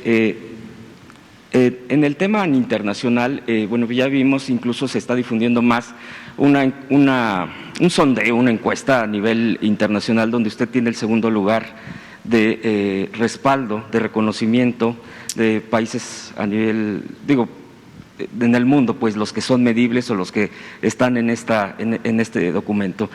En el tema internacional, bueno, ya vimos, incluso se está difundiendo más un sondeo, una encuesta a nivel internacional donde usted tiene el segundo lugar de respaldo, de reconocimiento de países a nivel, digo, en el mundo, pues los que son medibles o los que están en este documento.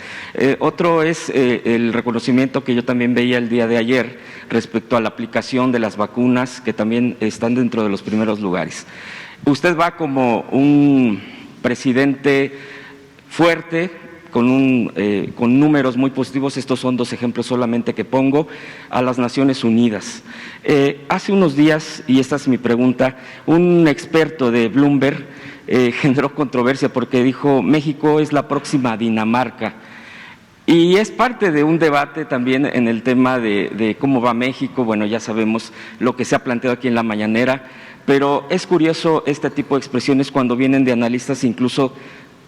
Otro es el reconocimiento que yo también veía el día de ayer respecto a la aplicación de las vacunas, que también están dentro de los primeros lugares. Usted va como un presidente fuerte, con números muy positivos. Estos son dos ejemplos solamente que pongo, a las Naciones Unidas. Hace unos días, y esta es mi pregunta, un experto de Bloomberg generó controversia porque dijo: México es la próxima Dinamarca. Y es parte de un debate también en el tema de cómo va México. Bueno, ya sabemos lo que se ha planteado aquí en la mañanera, pero es curioso este tipo de expresiones cuando vienen de analistas incluso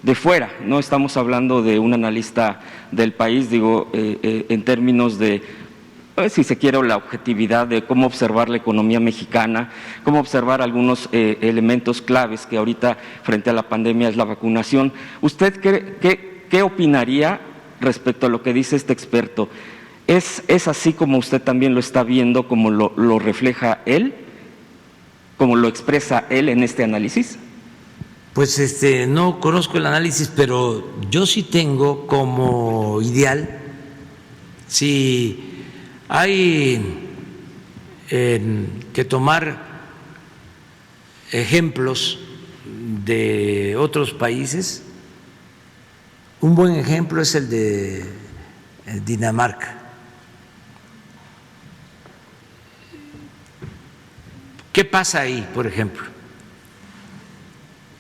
de fuera. No estamos hablando de un analista del país, digo, en términos de, si se quiere, la objetividad de cómo observar la economía mexicana, cómo observar algunos elementos claves que ahorita frente a la pandemia es la vacunación. ¿Usted qué opinaría respecto a lo que dice este experto? ¿Es así como usted también lo está viendo, como lo refleja él, como lo expresa él en este análisis? Pues no conozco el análisis, pero yo sí tengo como ideal, si hay que tomar ejemplos de otros países, un buen ejemplo es el de Dinamarca. ¿Qué pasa ahí, por ejemplo?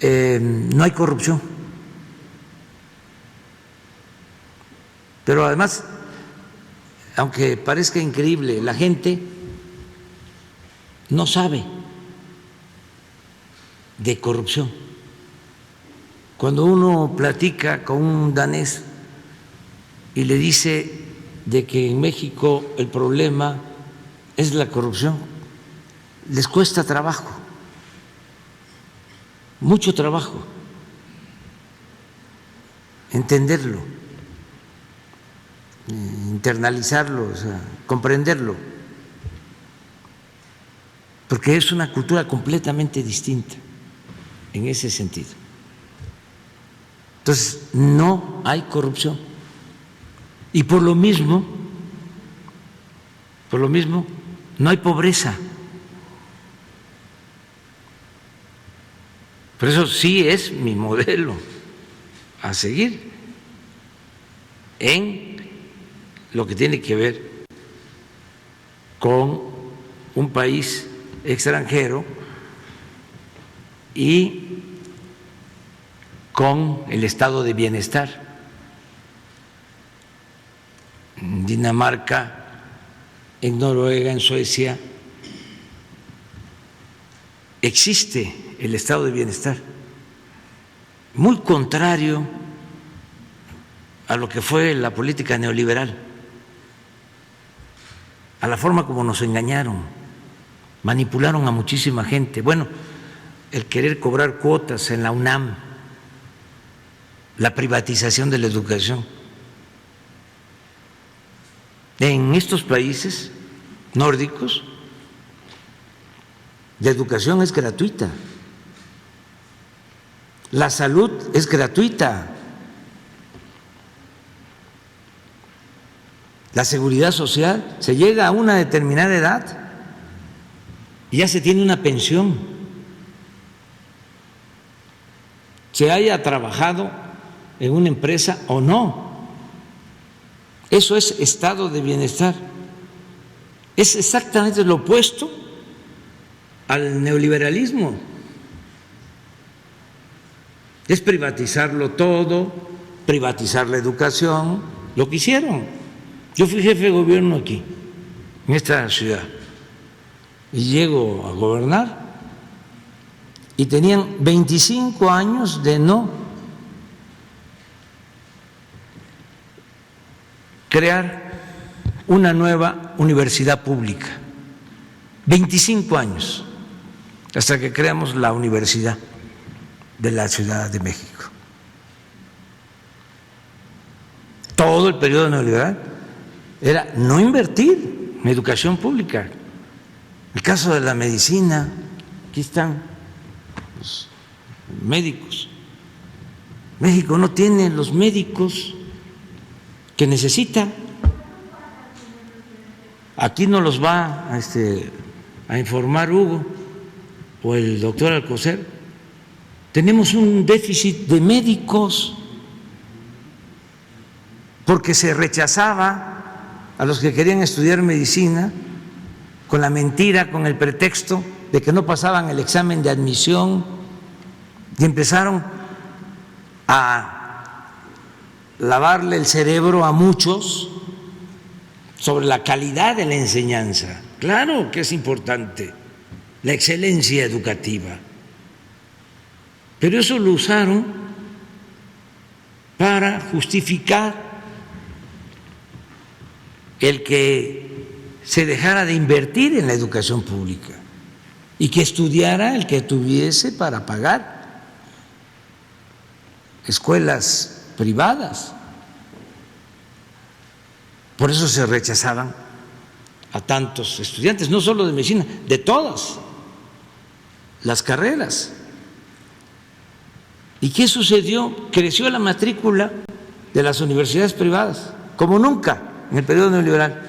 No hay corrupción, pero además, aunque parezca increíble, la gente no sabe de corrupción. Cuando uno platica con un danés y le dice de que en México el problema es la corrupción, les cuesta trabajo, mucho trabajo entenderlo, internalizarlo, o sea, comprenderlo, porque es una cultura completamente distinta en ese sentido. Entonces, no hay corrupción y por lo mismo, no hay pobreza. Por eso sí es mi modelo a seguir en lo que tiene que ver con un país extranjero y con el estado de bienestar. En Dinamarca, en Noruega, en Suecia, existe el estado de bienestar, muy contrario a lo que fue la política neoliberal, a la forma como nos engañaron, manipularon a muchísima gente. Bueno, el querer cobrar cuotas en la UNAM, la privatización de la educación. En estos países nórdicos, la educación es gratuita. La salud es gratuita, la seguridad social, se llega a una determinada edad y ya se tiene una pensión, se haya trabajado en una empresa o no. Eso es estado de bienestar. Es exactamente lo opuesto al neoliberalismo. Es privatizarlo todo, privatizar la educación, lo que hicieron. Yo fui jefe de gobierno aquí, en esta ciudad, y llego a gobernar y tenían 25 años de no crear una nueva universidad pública. 25 años, hasta que creamos la Universidad de la Ciudad de México. Todo el periodo neoliberal era no invertir en educación pública. El caso de la medicina, aquí están los médicos. México no tiene los médicos que necesita. Aquí nos los va a informar Hugo o el doctor Alcocer. Tenemos un déficit de médicos porque se rechazaba a los que querían estudiar medicina con la mentira, con el pretexto de que no pasaban el examen de admisión, y empezaron a lavarle el cerebro a muchos sobre la calidad de la enseñanza. Claro que es importante la excelencia educativa, pero eso lo usaron para justificar el que se dejara de invertir en la educación pública y que estudiara el que tuviese para pagar escuelas privadas. Por eso se rechazaban a tantos estudiantes, no solo de medicina, de todas las carreras. ¿Y qué sucedió? Creció la matrícula de las universidades privadas, como nunca en el periodo neoliberal.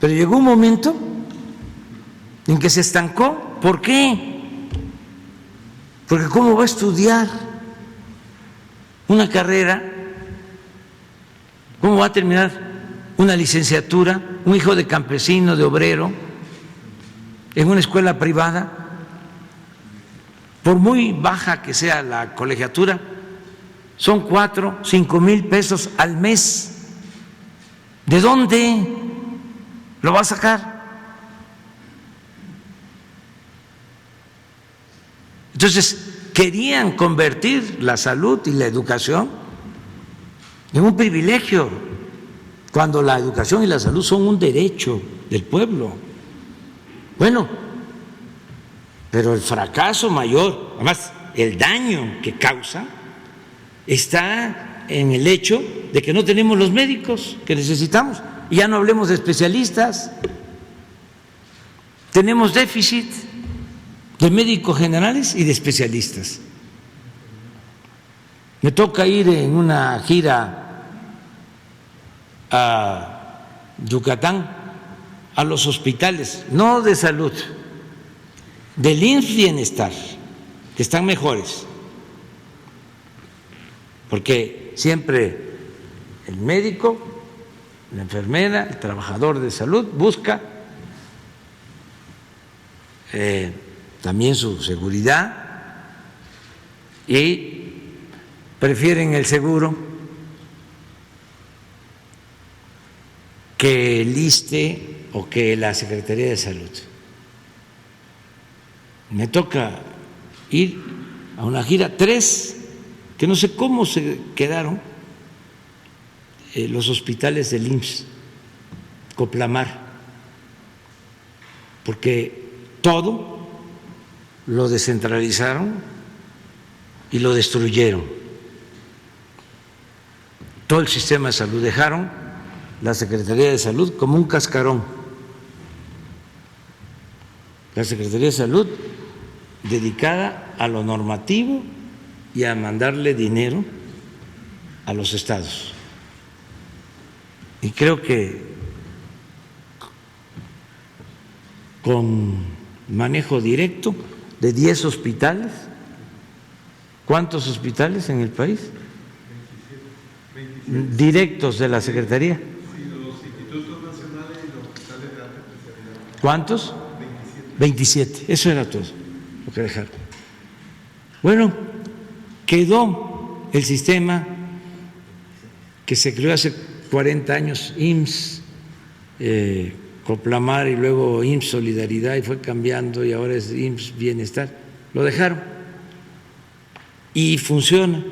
Pero llegó un momento en que se estancó. ¿Por qué? Porque ¿cómo va a estudiar una carrera? ¿Cómo va a terminar una licenciatura un hijo de campesino, de obrero, en una escuela privada? Por muy baja que sea la colegiatura, son 4, 5 mil pesos al mes. ¿De dónde lo va a sacar? Entonces, querían convertir la salud y la educación en un privilegio, cuando la educación y la salud son un derecho del pueblo. Bueno, pero el fracaso mayor, además el daño que causa, está en el hecho de que no tenemos los médicos que necesitamos. Y ya no hablemos de especialistas. Tenemos déficit de médicos generales y de especialistas. Me toca ir en una gira a Yucatán, a los hospitales, no de salud, del IMSS Bienestar, que están mejores, porque siempre el médico, la enfermera, el trabajador de salud busca también su seguridad y prefieren el seguro que el ISSSTE o que la Secretaría de Salud. Me toca ir a una gira, 3, que no sé cómo se quedaron los hospitales del IMSS, Coplamar, porque todo lo descentralizaron y lo destruyeron. Todo el sistema de salud, dejaron la Secretaría de Salud como un cascarón. La Secretaría de Salud dedicada a lo normativo y a mandarle dinero a los estados. Y creo que con manejo directo de 10 hospitales, ¿cuántos hospitales en el país? 27. Directos de la Secretaría. Sí, los institutos nacionales y los hospitales de alta especialidad. ¿Cuántos? 27. Eso era todo lo que dejaron. Bueno, quedó el sistema que se creó hace 40 años, IMSS, Coplamar y luego IMSS Solidaridad, y fue cambiando y ahora es IMSS Bienestar. Lo dejaron y funciona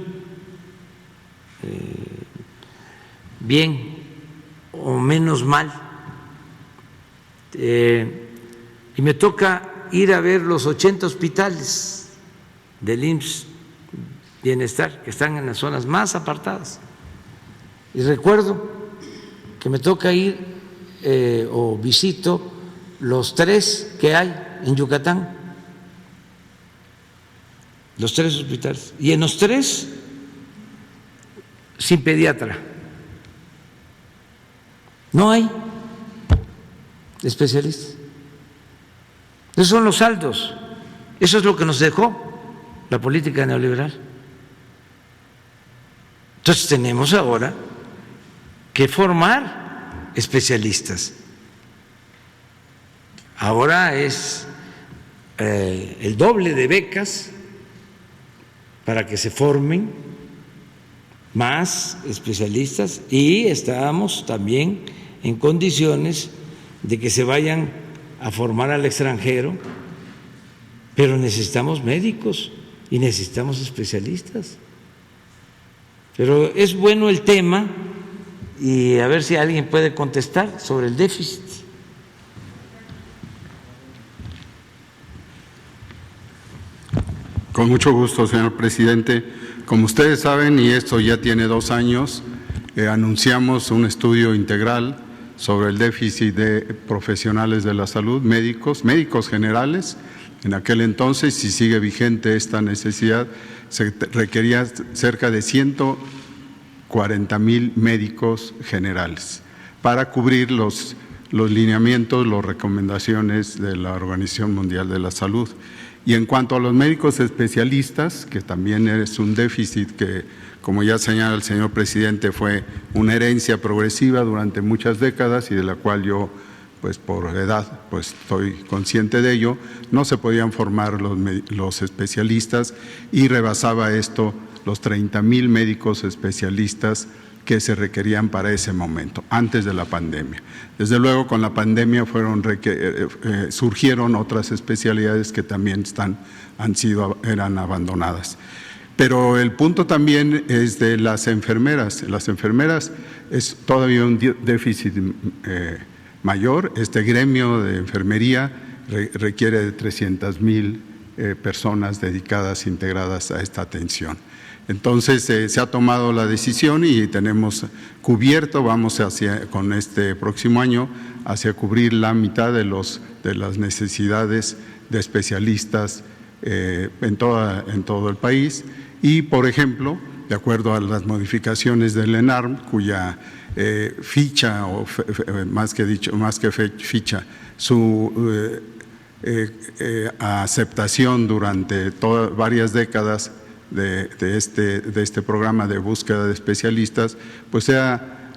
bien o menos mal. y me toca ir a ver los 80 hospitales del IMSS Bienestar que están en las zonas más apartadas. Y recuerdo que me toca ir o visito los 3 que hay en Yucatán, los 3 hospitales, y en los 3 sin pediatra. No hay especialistas. Esos son los saldos. Eso es lo que nos dejó la política neoliberal. Entonces tenemos ahora que formar especialistas. Ahora es el doble de becas para que se formen más especialistas, y estamos también en condiciones de que se vayan a formar al extranjero, pero necesitamos médicos y necesitamos especialistas. Pero es bueno el tema, y a ver si alguien puede contestar sobre el déficit. Con mucho gusto, señor presidente. Como ustedes saben, y esto ya tiene 2 años, anunciamos un estudio integral sobre el déficit de profesionales de la salud, médicos generales. En aquel entonces, si sigue vigente esta necesidad, se requería cerca de 140,000 médicos generales para cubrir los lineamientos, las recomendaciones de la Organización Mundial de la Salud. Y en cuanto a los médicos especialistas, que también es un déficit que, como ya señala el señor presidente, fue una herencia progresiva durante muchas décadas y de la cual yo, pues por edad, pues estoy consciente de ello, no se podían formar los especialistas, y rebasaba esto los 30,000 médicos especialistas que se requerían para ese momento, antes de la pandemia. Desde luego, con la pandemia surgieron otras especialidades que también eran abandonadas. Pero el punto también es de las enfermeras. Las enfermeras es todavía un déficit mayor. Este gremio de enfermería requiere de 300,000 personas dedicadas, integradas a esta atención. Entonces se ha tomado la decisión y tenemos cubierto, vamos con este próximo año hacia cubrir la mitad de las necesidades de especialistas en todo el país. Y, por ejemplo, de acuerdo a las modificaciones del ENARM, cuya ficha, o más que ficha, su aceptación durante varias décadas de este programa de búsqueda de especialistas, pues sea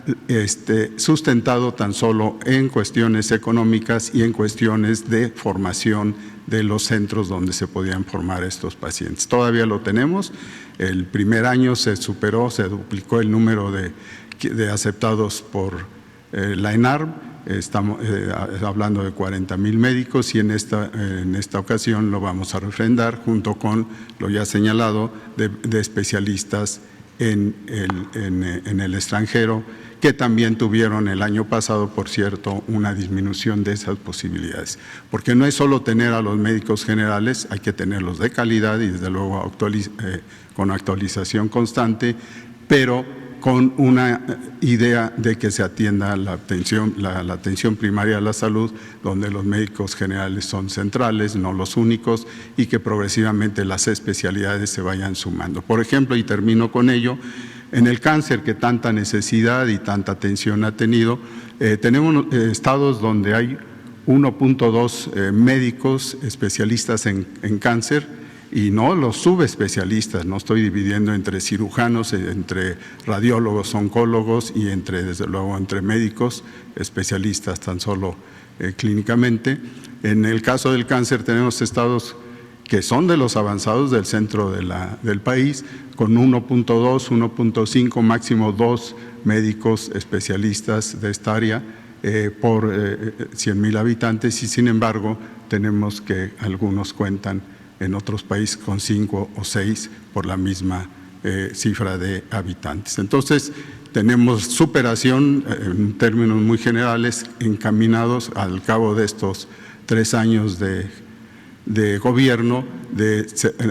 sustentado tan solo en cuestiones económicas y en cuestiones de formación de los centros donde se podían formar estos pacientes. Todavía lo tenemos. El primer año se duplicó el número de aceptados por la ENARM. Estamos hablando de 40,000 médicos, y en esta ocasión lo vamos a refrendar junto con lo ya señalado de especialistas en el extranjero, que también tuvieron el año pasado, por cierto, una disminución de esas posibilidades. Porque no es solo tener a los médicos generales, hay que tenerlos de calidad y desde luego con actualización constante, pero con una idea de que se atienda la atención primaria a la salud, donde los médicos generales son centrales, no los únicos, y que progresivamente las especialidades se vayan sumando. Por ejemplo, y termino con ello, en el cáncer, que tanta necesidad y tanta atención ha tenido, tenemos estados donde hay 1.2 médicos especialistas en cáncer, y no los subespecialistas. No estoy dividiendo entre cirujanos, entre radiólogos, oncólogos y desde luego entre médicos especialistas tan solo clínicamente. En el caso del cáncer tenemos estados que son de los avanzados del centro del país, con 1.2, 1.5, máximo 2 médicos especialistas de esta área por 100,000 habitantes, y sin embargo tenemos que algunos cuentan en otros países con 5 o 6 por la misma cifra de habitantes. Entonces, tenemos superación en términos muy generales encaminados al cabo de estos 3 años de gobierno,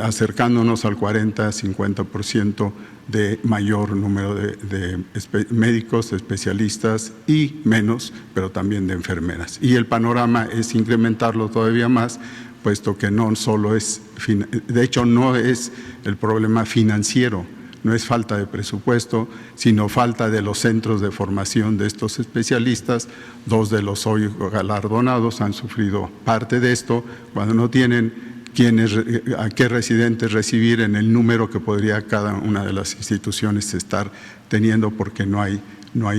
acercándonos al 40-50% de mayor número de médicos, especialistas y menos, pero también de enfermeras. Y el panorama es incrementarlo todavía más, puesto que no solo de hecho no es el problema financiero, no es falta de presupuesto, sino falta de los centros de formación de estos especialistas. 2 de los hoy galardonados han sufrido parte de esto, cuando no tienen a qué residentes recibir en el número que podría cada una de las instituciones estar teniendo, porque no hay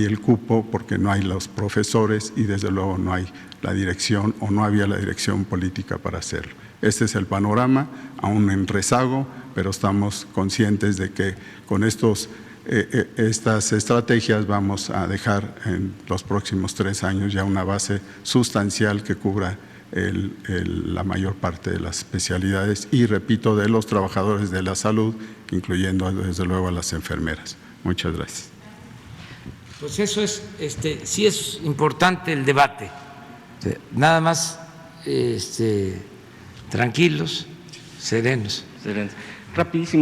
el cupo, porque no hay los profesores y desde luego no hay la dirección o no había la dirección política para hacerlo. Este es el panorama, aún en rezago, pero estamos conscientes de que con estas estrategias vamos a dejar en los próximos 3 años ya una base sustancial que cubra la mayor parte de las especialidades y, repito, de los trabajadores de la salud, incluyendo desde luego a las enfermeras. Muchas gracias. Pues eso es, sí es importante el debate. Nada más tranquilos, serenos. Rapidísimo.